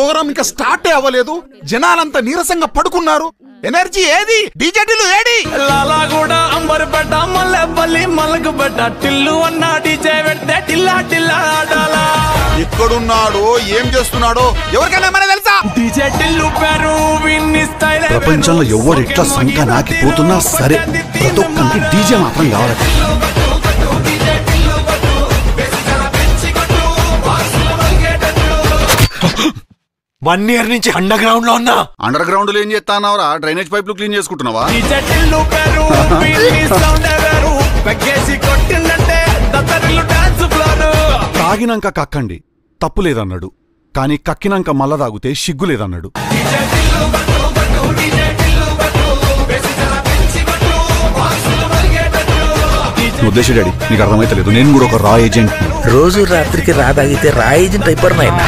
Programme ఇంకా start అవ్వలేదు, జనాలంతా నీరసంగా పడుకున్నారు. ఎనర్జీ ఏది? డీజేటీలు ఏడి? లాలాగూడ అంబర్పేట మల్లెపల్లి మలకపేట టిల్లు అన్న డీజే పెడితే టిల్లా టిల్లా ఆడాలా. ఎక్కడున్నాడో ఏం చేస్తున్నాడో ఎవరికైనా ఏమైనా తెలుసా? డీజే టిల్లు పేరు విన్ని స్టైల్. ప్రపంచంలో ఎవరు ఇట్లా సంఖ నాకిపోతున్నా సరే, ప్రతి ఒక్కరికి డీజే మాత్రం కావాలి. 1 year నుంచి అండర్ గ్రౌండ్ లో ఉన్నా. అండర్ గ్రౌండ్ లో ఏం చేస్తానవరా? డ్రైనేజ్ పైపులు క్లీన్ చేసుకుంటున్నావా? తాగినాక కక్కండి తప్పు లేదన్నాడు, కానీ కక్కినాక మళ్ళా తాగితే సిగ్గు లేదన్నాడు. ఉద్దేశం డాడీ నీకు అర్థమైతలేదు, నేను కూడా ఒక రా ఏజెంట్. రోజు రాత్రికి రా తాగితే రా ఏజెంట్ అయిపోరు నాయనా.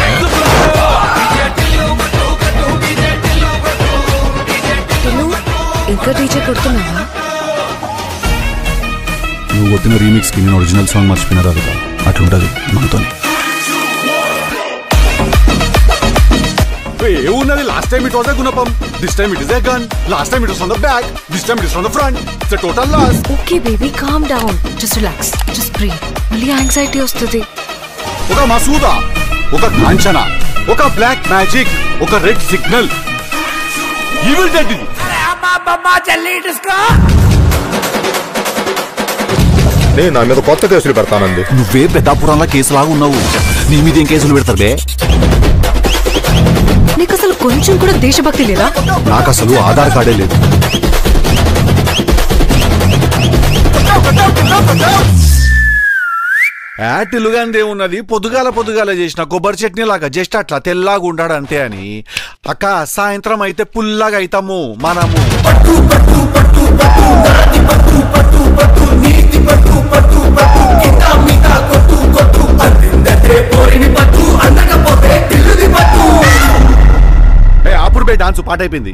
ఇంకా డీజే కొడుతున్నావా? నువ్వు కొట్టిన రీమిక్స్ కి నేను ఒరిజినల్ సాంగ్ మర్చిపోయినా కదా, అట్లుంటది మనతో. ఏమున్నది? Last time it was a గుణపం, this time it is a gun. Last time it was from the back, this time it is from the front. It's a total loss. Okay baby, calm down, just relax, just breathe. మళ్ళీ anxiety వస్తుంది. ఒక మసూదా, ఒక కాంచనా, ఒక black magic, ఒక red signal. Evil dead. నేను నా మీద కొత్త కేసులు పెడతానండి. నువ్వే పెద్దాపురంలో కేసులాగా ఉన్నావు, నీ మీద ఏం కేసులు పెడతారు బే? నీకు అసలు కొంచెం కూడా దేశభక్తి లేదా? నాకు అసలు ఆధార్ కార్డే లేదు. యాటిలుగాందే ఉన్నది, పొద్దుగాల చేసిన కొబ్బరి చట్నీ లాగా జస్ట్ అట్లా తెల్లాగా ఉండాడు అంతే అని. అక్క సాయంత్రం అయితే పుల్లాగా అవుతాము మనము. అప్పుడు బే డాన్స్ పాట అయిపోయింది.